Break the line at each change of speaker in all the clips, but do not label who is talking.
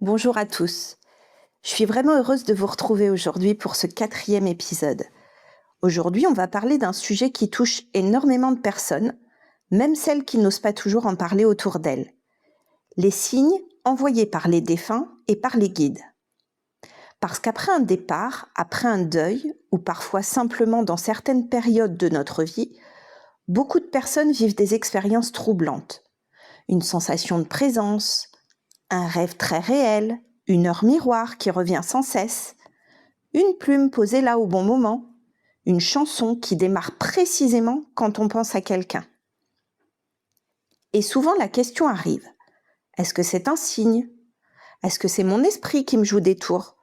Bonjour à tous. Je suis vraiment heureuse de vous retrouver aujourd'hui pour ce 4e épisode. Aujourd'hui, on va parler d'un sujet qui touche énormément de personnes, même celles qui n'osent pas toujours en parler autour d'elles. Les signes envoyés par les défunts et par les guides. Parce qu'après un départ, après un deuil, ou parfois simplement dans certaines périodes de notre vie, beaucoup de personnes vivent des expériences troublantes. Une sensation de présence, un rêve très réel, une heure miroir qui revient sans cesse, une plume posée là au bon moment, une chanson qui démarre précisément quand on pense à quelqu'un. Et souvent la question arrive, est-ce que c'est un signe ? Est-ce que c'est mon esprit qui me joue des tours ?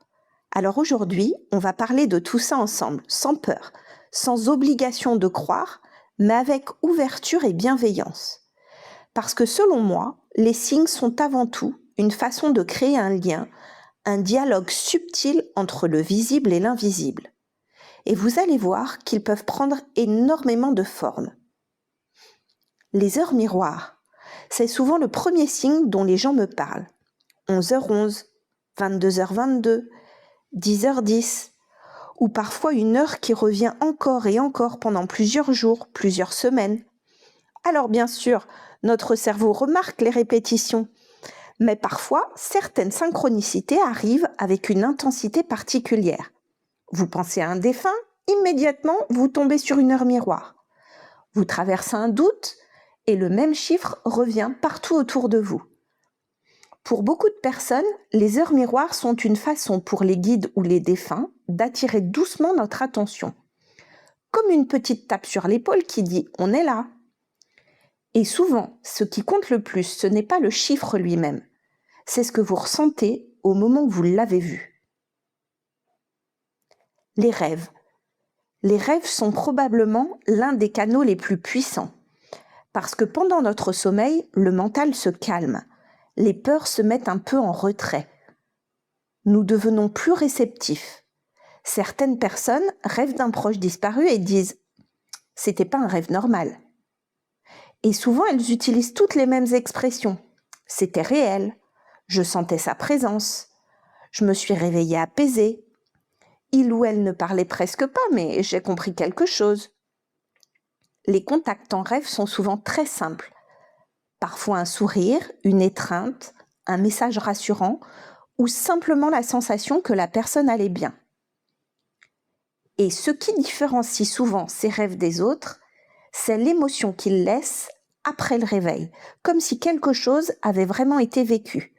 Alors aujourd'hui, on va parler de tout ça ensemble, sans peur, sans obligation de croire, mais avec ouverture et bienveillance. Parce que selon moi, les signes sont avant tout une façon de créer un lien, un dialogue subtil entre le visible et l'invisible. Et vous allez voir qu'ils peuvent prendre énormément de formes. Les heures miroirs, c'est souvent le premier signe dont les gens me parlent. 11h11, 22h22, 10h10, ou parfois une heure qui revient encore et encore pendant plusieurs jours, plusieurs semaines. Alors bien sûr, notre cerveau remarque les répétitions, mais parfois, certaines synchronicités arrivent avec une intensité particulière. Vous pensez à un défunt, immédiatement, vous tombez sur une heure miroir. Vous traversez un doute et le même chiffre revient partout autour de vous. Pour beaucoup de personnes, les heures miroirs sont une façon pour les guides ou les défunts d'attirer doucement notre attention. Comme une petite tape sur l'épaule qui dit « on est là ». Et souvent, ce qui compte le plus, ce n'est pas le chiffre lui-même, c'est ce que vous ressentez au moment où vous l'avez vu. Les rêves. Les rêves sont probablement l'un des canaux les plus puissants, parce que pendant notre sommeil, le mental se calme, les peurs se mettent un peu en retrait. Nous devenons plus réceptifs. Certaines personnes rêvent d'un proche disparu et disent « c'était pas un rêve normal ». Et souvent, elles utilisent toutes les mêmes expressions. « C'était réel »,« je sentais sa présence »,« je me suis réveillée apaisée », il ou elle ne parlait presque pas, mais j'ai compris quelque chose. Les contacts en rêve sont souvent très simples. Parfois un sourire, une étreinte, un message rassurant ou simplement la sensation que la personne allait bien. Et ce qui différencie souvent ces rêves des autres, c'est l'émotion qu'ils laissent après le réveil, comme si quelque chose avait vraiment été vécu.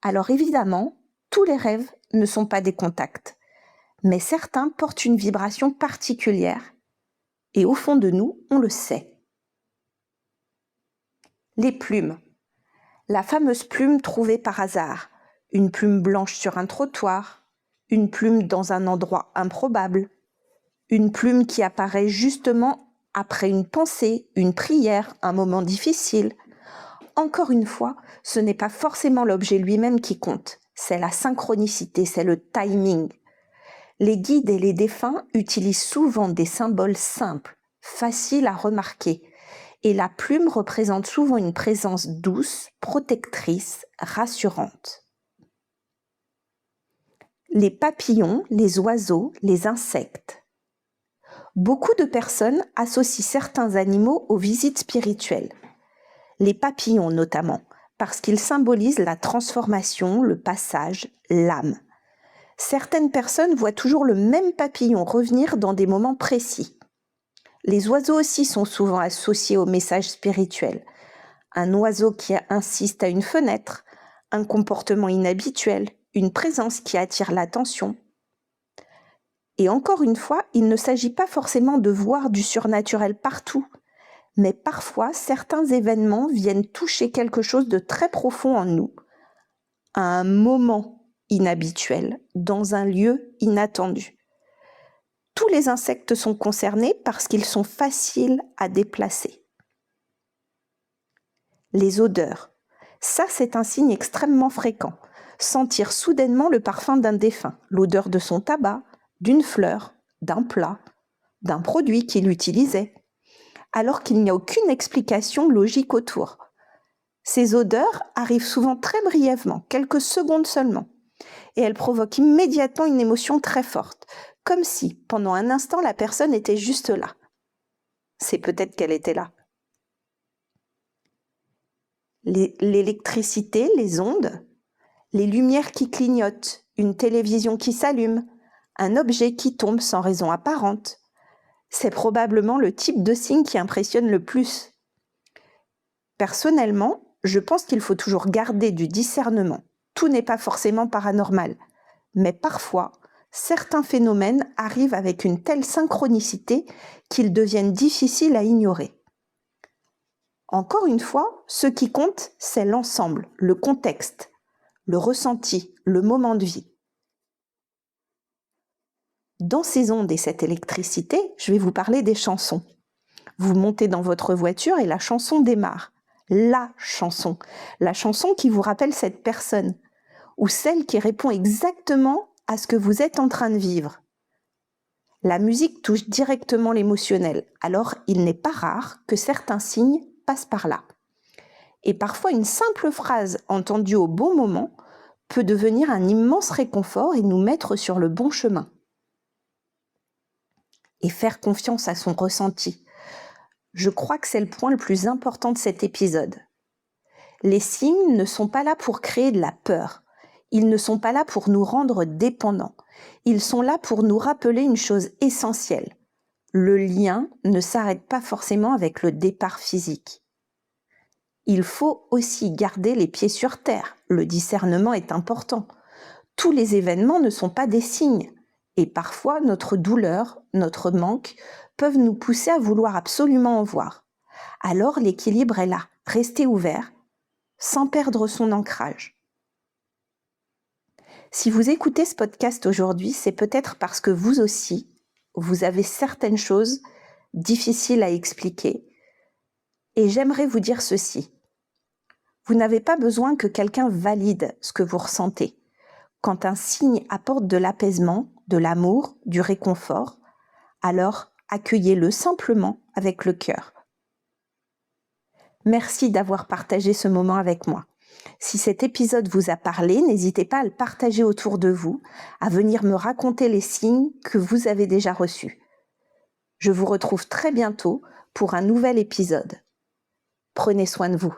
Alors évidemment, tous les rêves ne sont pas des contacts, mais certains portent une vibration particulière. Et au fond de nous, on le sait. Les plumes. La fameuse plume trouvée par hasard. Une plume blanche sur un trottoir. Une plume dans un endroit improbable. Une plume qui apparaît justement après une pensée, une prière, un moment difficile. Encore une fois, ce n'est pas forcément l'objet lui-même qui compte. C'est la synchronicité, c'est le timing. Les guides et les défunts utilisent souvent des symboles simples, faciles à remarquer, et la plume représente souvent une présence douce, protectrice, rassurante. Les papillons, les oiseaux, les insectes. Beaucoup de personnes associent certains animaux aux visites spirituelles. Les papillons notamment, parce qu'ils symbolisent la transformation, le passage, l'âme. Certaines personnes voient toujours le même papillon revenir dans des moments précis. Les oiseaux aussi sont souvent associés au message spirituel. Un oiseau qui insiste à une fenêtre, un comportement inhabituel, une présence qui attire l'attention. Et encore une fois, il ne s'agit pas forcément de voir du surnaturel partout, mais parfois certains événements viennent toucher quelque chose de très profond en nous, à un moment inhabituel, dans un lieu inattendu. Tous les insectes sont concernés parce qu'ils sont faciles à déplacer. Les odeurs. Ça, c'est un signe extrêmement fréquent. Sentir soudainement le parfum d'un défunt, l'odeur de son tabac, d'une fleur, d'un plat, d'un produit qu'il utilisait, alors qu'il n'y a aucune explication logique autour. Ces odeurs arrivent souvent très brièvement, quelques secondes seulement, et elles provoquent immédiatement une émotion très forte, comme si, pendant un instant, la personne était juste là. C'est peut-être qu'elle était là. L'électricité, les ondes, les lumières qui clignotent, une télévision qui s'allume, un objet qui tombe sans raison apparente, c'est probablement le type de signe qui impressionne le plus. Personnellement, je pense qu'il faut toujours garder du discernement. Tout n'est pas forcément paranormal, mais parfois, certains phénomènes arrivent avec une telle synchronicité qu'ils deviennent difficiles à ignorer. Encore une fois, ce qui compte, c'est l'ensemble, le contexte, le ressenti, le moment de vie. Dans ces ondes et cette électricité, je vais vous parler des chansons. Vous montez dans votre voiture et la chanson démarre. La chanson qui vous rappelle cette personne, ou celle qui répond exactement à ce que vous êtes en train de vivre. La musique touche directement l'émotionnel, alors il n'est pas rare que certains signes passent par là. Et parfois, une simple phrase entendue au bon moment peut devenir un immense réconfort et nous mettre sur le bon chemin. Et faire confiance à son ressenti. Je crois que c'est le point le plus important de cet épisode. Les signes ne sont pas là pour créer de la peur. Ils ne sont pas là pour nous rendre dépendants. Ils sont là pour nous rappeler une chose essentielle. Le lien ne s'arrête pas forcément avec le départ physique. Il faut aussi garder les pieds sur terre. Le discernement est important. Tous les événements ne sont pas des signes. Et parfois, notre douleur, notre manque, peuvent nous pousser à vouloir absolument en voir. Alors l'équilibre est là. Restez ouvert, sans perdre son ancrage. Si vous écoutez ce podcast aujourd'hui, c'est peut-être parce que vous aussi, vous avez certaines choses difficiles à expliquer. Et j'aimerais vous dire ceci. Vous n'avez pas besoin que quelqu'un valide ce que vous ressentez. Quand un signe apporte de l'apaisement, de l'amour, du réconfort, alors accueillez-le simplement avec le cœur. Merci d'avoir partagé ce moment avec moi. Si cet épisode vous a parlé, n'hésitez pas à le partager autour de vous, à venir me raconter les signes que vous avez déjà reçus. Je vous retrouve très bientôt pour un nouvel épisode. Prenez soin de vous.